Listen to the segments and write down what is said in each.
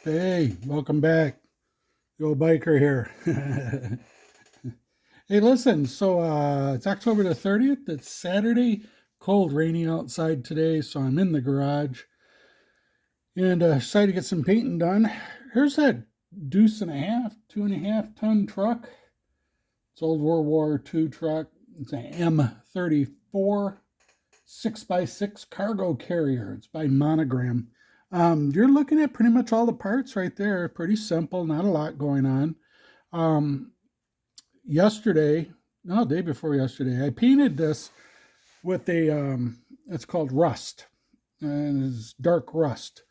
Hey, welcome back. The old biker here. Hey, listen, it's October the 30th. It's Saturday. Cold, rainy outside today, so I'm in the garage and decided to get some painting done. Here's that deuce and a half, 2.5 ton truck. It's old World War II truck. It's an M34 6x6 cargo carrier. It's by Monogram. You're looking at pretty much all the parts right there. Pretty simple, not a lot going on. Um, Yesterday, no, day before yesterday, I painted this with it's called rust, and it's dark rust.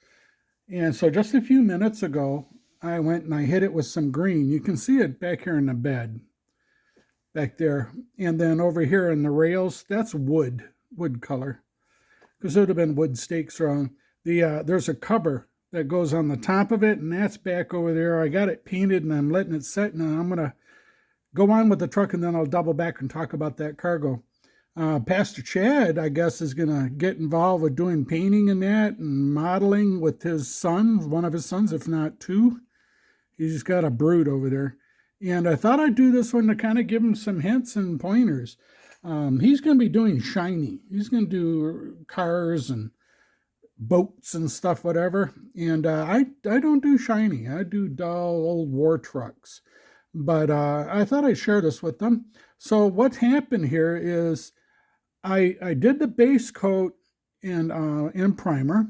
And so just a few minutes ago, I went and I hit it with some green. You can see it back here in the bed, back there. And then over here in the rails, that's wood color, because it would have been wood stakes wrong. There's a cover that goes on the top of it, and that's back over there. I got it painted, and I'm letting it set, and I'm going to go on with the truck, and then I'll double back and talk about that cargo. Pastor Chad, I guess, is going to get involved with doing painting and that and modeling with his son, one of his sons, if not two. He's got a brood over there. And I thought I'd do this one to kind of give him some hints and pointers. He's going to be doing shiny. He's going to do cars and boats and stuff, whatever. And I don't do shiny. I do dull old war trucks. But I thought I'd share this with them. So what happened here is I did the base coat in primer,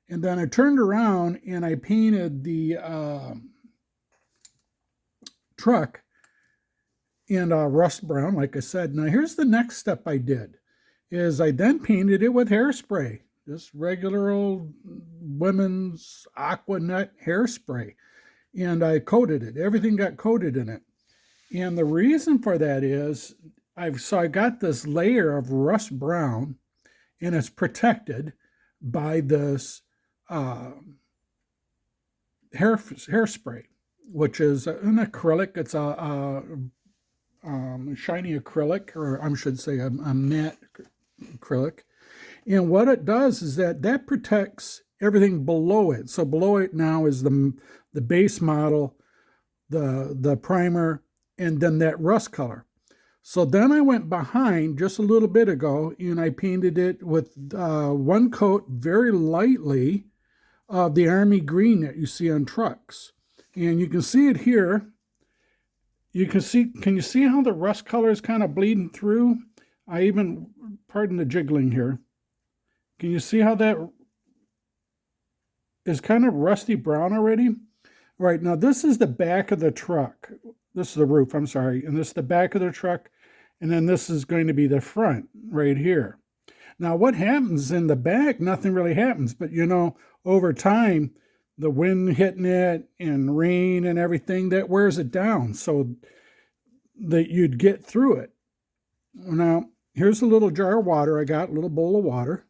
and then I turned around and I painted the truck in rust brown, like I said. Now here's the next step I did, is I then painted it with hairspray, just regular old women's Aquanet hairspray. And I coated it. Everything got coated in it. And the reason for that is I got this layer of rust brown, and it's protected by this hairspray, which is an acrylic. It's a shiny acrylic, or I should say a matte acrylic. And what it does is that protects everything below it. So below it now is the base model, the primer, and then that rust color. So then I went behind just a little bit ago, and I painted it with one coat very lightly of the army green that you see on trucks. And you can see it here. Can you see how the rust color is kind of bleeding through? Pardon the jiggling here. Can you see how that is kind of rusty brown already? Right, now this is the back of the truck. This is the roof, I'm sorry. And this is the back of the truck. And then this is going to be the front right here. Now what happens in the back, nothing really happens. But over time, the wind hitting it and rain and everything, that wears it down so that you'd get through it. Now, here's a little jar of water I got, a little bowl of water.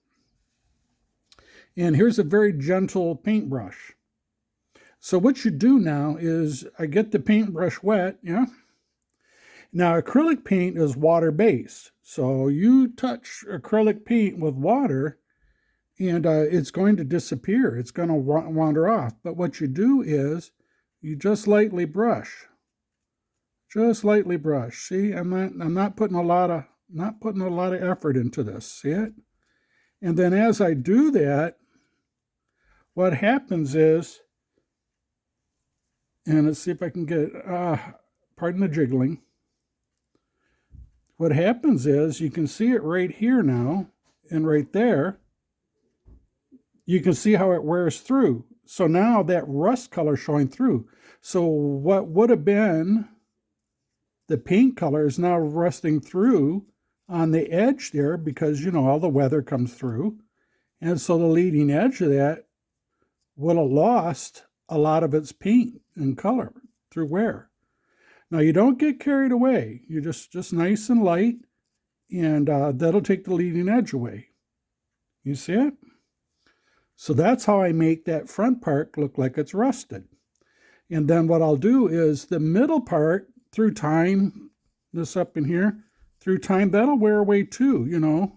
And here's a very gentle paintbrush. So what you do now is I get the paintbrush wet, yeah? Now acrylic paint is water-based. So you touch acrylic paint with water and it's going to disappear. It's going to wander off. But what you do is you just lightly brush. Just lightly brush. See, I'm not putting a lot of effort into this. See it? And then as I do that, what happens is, and let's see if I can get, pardon the jiggling. What happens is, you can see it right here now, and right there, you can see how it wears through. So now that rust color showing through. So what would have been the paint color is now rusting through on the edge there, because, all the weather comes through. And so the leading edge of that would have lost a lot of its paint and color through wear. Now you don't get carried away. You just nice and light, and that'll take the leading edge away. You see it? So that's how I make that front part look like it's rusted. And then what I'll do is the middle part, through time, this up in here, through time, that'll wear away too,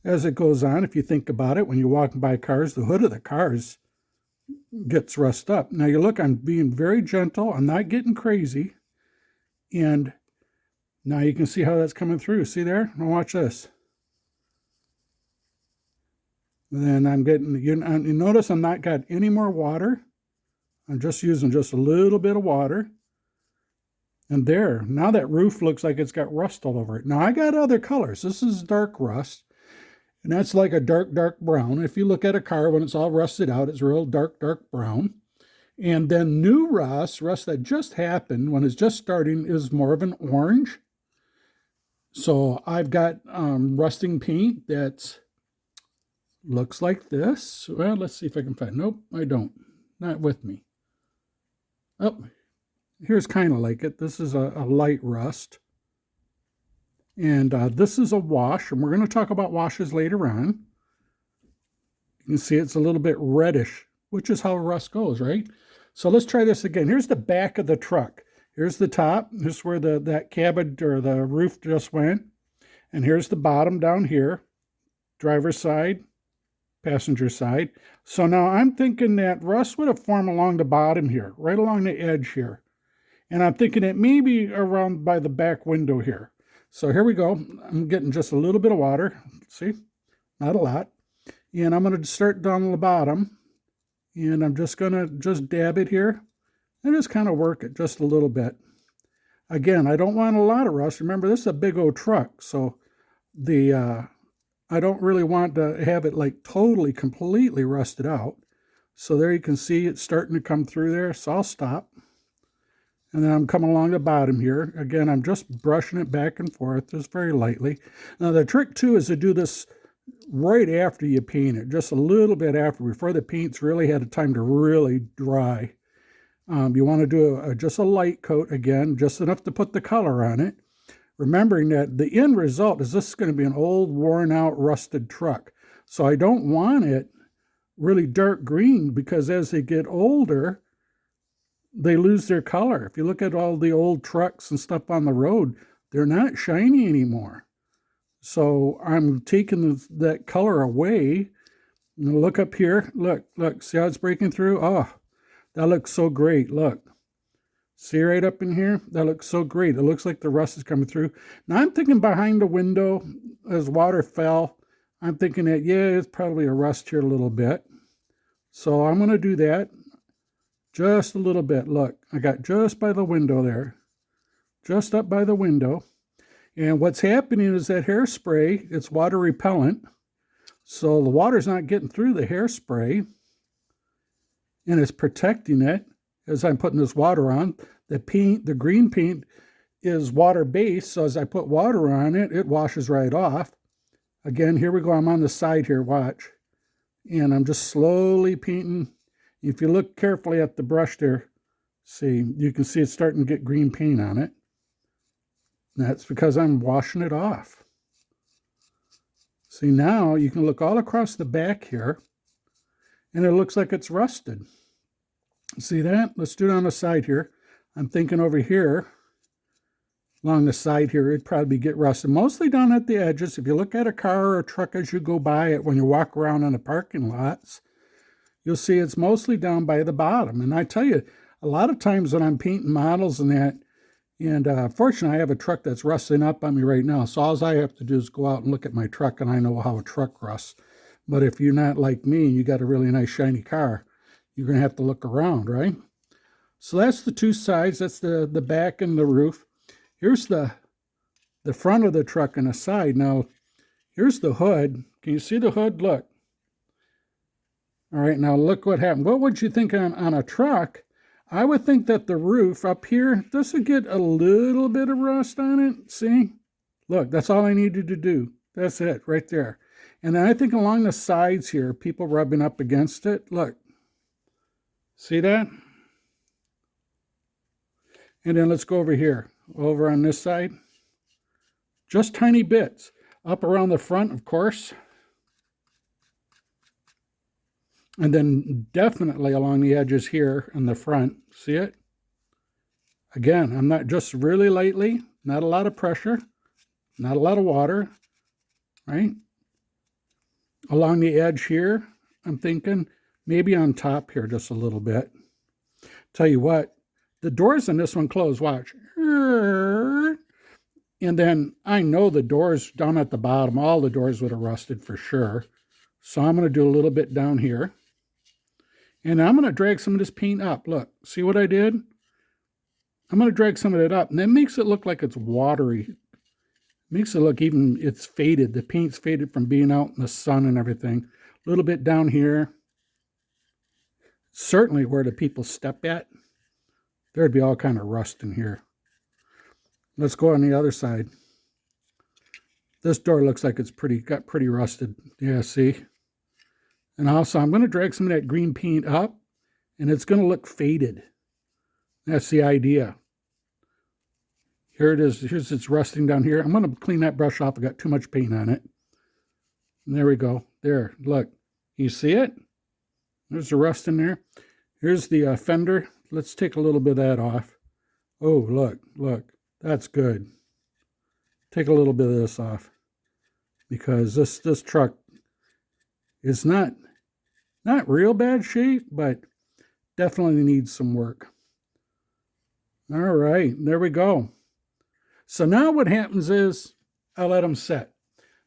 as it goes on. If you think about it, when you're walking by cars, the hood of the cars gets rust up. Now you look, I'm being very gentle. I'm not getting crazy. And now you can see how that's coming through. See there? Now watch this. Then I'm getting, you notice I'm not got any more water. I'm just using just a little bit of water. And there, now that roof looks like it's got rust all over it. Now I got other colors. This is dark rust. And that's like a dark, dark brown. If you look at a car when it's all rusted out, it's real dark, dark brown. And then new rust that just happened when it's just starting, is more of an orange. So I've got rusting paint that looks like this. Well, let's see if I can find. Nope, I don't. Not with me. Oh, here's kind of like it. This is a light rust. And this is a wash, and we're going to talk about washes later on. You can see it's a little bit reddish, which is how rust goes, right? So let's try this again. Here's the back of the truck. Here's the top. Here's where that cabin or the roof just went. And here's the bottom down here. Driver's side, passenger side. So now I'm thinking that rust would have formed along the bottom here, right along the edge here. And I'm thinking it may be around by the back window here. So here we go. I'm getting just a little bit of water. See? Not a lot. And I'm going to start down the bottom. And I'm just going to just dab it here. And just kind of work it just a little bit. Again, I don't want a lot of rust. Remember, this is a big old truck. So I don't really want to have it like totally, completely rusted out. So there you can see it's starting to come through there. So I'll stop. And then I'm coming along the bottom here. Again, I'm just brushing it back and forth just very lightly. Now the trick too is to do this right after you paint it, just a little bit after, before the paint's really had a time to really dry. You want to do just a light coat again, just enough to put the color on it. Remembering that the end result is this is going to be an old, worn out, rusted truck. So I don't want it really dark green, because as they get older, they lose their color. If you look at all the old trucks and stuff on the road, they're not shiny anymore. So I'm taking that color away. Look up here. Look, see how it's breaking through? Oh, that looks so great. Look. See right up in here? That looks so great. It looks like the rust is coming through. Now I'm thinking behind the window, as water fell, I'm thinking that, yeah, it's probably a rust here a little bit. So I'm going to do that. Just a little bit. Look, I got just by the window there. Just up by the window. And what's happening is that hairspray, it's water repellent. So the water's not getting through the hairspray. And it's protecting it as I'm putting this water on. The paint, the green paint, is water-based. So as I put water on it, it washes right off. Again, here we go. I'm on the side here. Watch. And I'm just slowly painting. If you look carefully at the brush there, see, you can see it's starting to get green paint on it. That's because I'm washing it off. See, now you can look all across the back here, and it looks like it's rusted. See that? Let's do it on the side here. I'm thinking over here, along the side here, it'd probably get rusted. Mostly down at the edges. If you look at a car or a truck as you go by it, when you walk around in the parking lots, you'll see it's mostly down by the bottom. And I tell you, a lot of times when I'm painting models and that, and fortunately I have a truck that's rusting up on me right now, so all I have to do is go out and look at my truck, and I know how a truck rusts. But if you're not like me and you got a really nice shiny car, you're going to have to look around, right? So that's the two sides. That's the back and the roof. Here's the front of the truck and the side. Now, here's the hood. Can you see the hood? Look. All right, now look what happened. What would you think on a truck? I would think that the roof up here, this would get a little bit of rust on it. See? Look, that's all I needed to do. That's it, right there. And then I think along the sides here, people rubbing up against it. Look. See that? And then let's go over here, over on this side. Just tiny bits. Up around the front, of course. And then definitely along the edges here in the front. See it? Again, I'm not, just really lightly, not a lot of pressure, not a lot of water, right? Along the edge here, I'm thinking maybe on top here just a little bit. Tell you what, the doors in this one close, watch. And then I know the doors down at the bottom, all the doors would have rusted for sure. So I'm going to do a little bit down here. And I'm going to drag some of this paint up. Look, see what I did? I'm going to drag some of it up. And that makes it look like it's watery. Makes it look even, it's faded. The paint's faded from being out in the sun and everything. A little bit down here. Certainly where the people step at, there'd be all kind of rust in here. Let's go on the other side. This door looks like it's got pretty rusted. Yeah, see? And also I'm going to drag some of that green paint up, and it's going to look faded. That's the idea. Here it is. Here's it's rusting down here. I'm going to clean that brush off. I got too much paint on it. And there we go. There, look. You see it? There's the rust in there. Here's the fender. Let's take a little bit of that off. Oh, look, look. That's good. Take a little bit of this off, because this truck is not real bad shape, but definitely needs some work. All right, there we go. So now what happens is I let them set.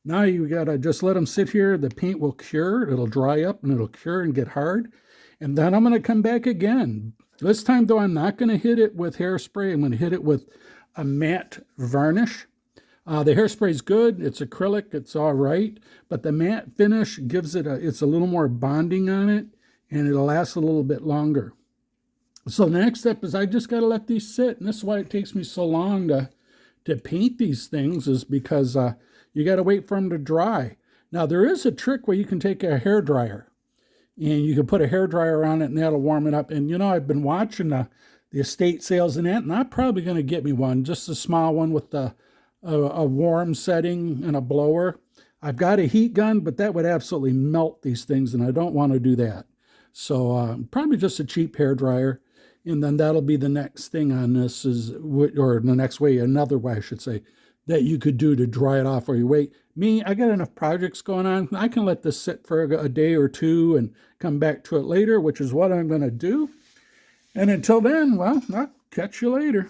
Now you gotta just let them sit here. The paint will cure. It'll dry up and it'll cure and get hard. And then I'm gonna come back again. This time though, I'm not gonna hit it with hairspray. I'm gonna hit it with a matte varnish. The hairspray is good. It's acrylic. It's all right. But the matte finish gives it it's a little more bonding on it, and it'll last a little bit longer. So the next step is I just got to let these sit. And this is why it takes me so long to paint these things, is because you got to wait for them to dry. Now, there is a trick where you can take a hairdryer and you can put a hairdryer on it, and that'll warm it up. And, you know, I've been watching the estate sales and that, and I'm probably going to get me one, just a small one with a warm setting and a blower. I've got a heat gun, but that would absolutely melt these things, and I don't want to do that. So probably just a cheap hairdryer, and then that'll be the next thing on this, or the next way, another way I should say, that you could do to dry it off while you wait. Me, I got enough projects going on. I can let this sit for a day or two and come back to it later, which is what I'm going to do. And until then, well, I'll catch you later.